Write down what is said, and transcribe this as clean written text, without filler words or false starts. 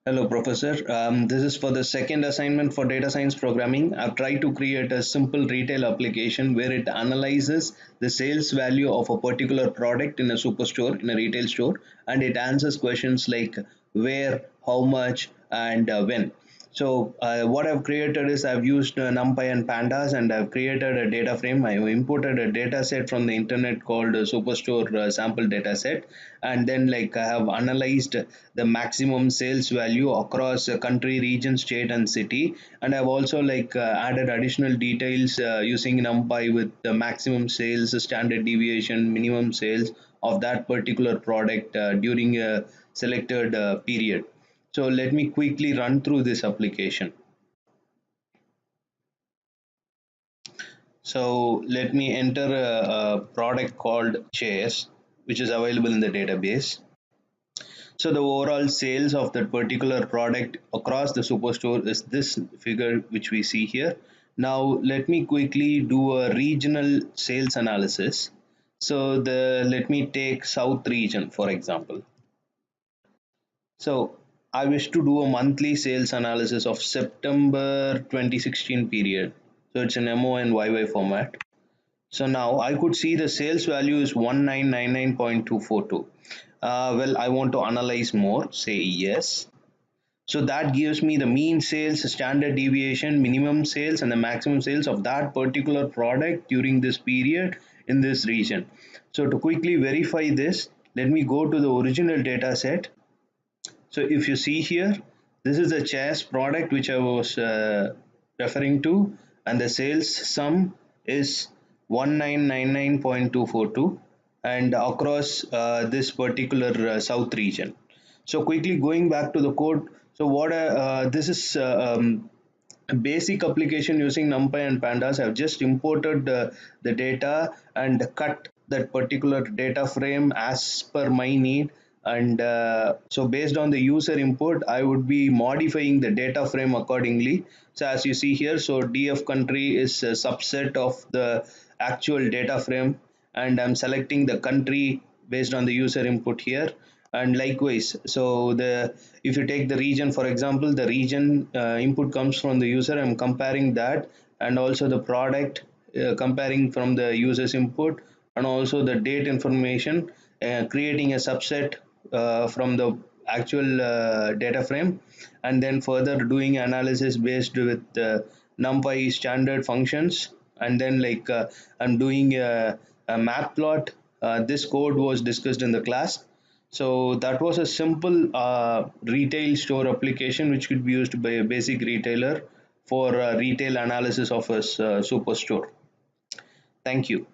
Hello, Professor. This is for the second assignment for data science programming. I've tried to create a simple retail application where it analyzes the sales value of a particular product in a superstore, in a retail store, and it answers questions like where, how much, and when. What I've created is I've used NumPy and Pandas, and I've created a data frame. I've imported a data set from the internet called Superstore sample data set, and then I have analyzed the maximum sales value across a country, region, state, and city. And I've also added additional details using NumPy with the maximum sales, standard deviation, minimum sales of that particular product during a selected period. So let me quickly run through this application. So let me enter a product called chairs, which is available in the database. So the overall sales of that particular product across the superstore is this figure which we see here. Now let me quickly do a regional sales analysis. So the let me take South region for example. So I wish to do a monthly sales analysis of September 2016 period. So it's an MO and YY format. So now I could see the sales value is 1999.242. Well, I want to analyze more, say yes. So that gives me the mean sales, standard deviation, minimum sales, and the maximum sales of that particular product during this period in this region. So to quickly verify this, let me go to the original data set. So if you see here, this is the chairs product which I was referring to, and the sales sum is 1999.242 and across this particular south region. So quickly going back to the code, so what this is a basic application using NumPy and Pandas. I've just imported the data and cut that particular data frame as per my need. And so based on the user input, I would be modifying the data frame accordingly. So as you see here, so DF country is a subset of the actual data frame, and I'm selecting the country based on the user input here. And likewise, so the if you take the region for example, the region input comes from the user. I'm comparing that, and also the product comparing from the user's input, and also the date information, creating a subset from the actual data frame, and then further doing analysis based with NumPy standard functions. And then I'm doing a matplot. This code was discussed in the class. So that was a simple retail store application which could be used by a basic retailer for retail analysis of a superstore. Thank you.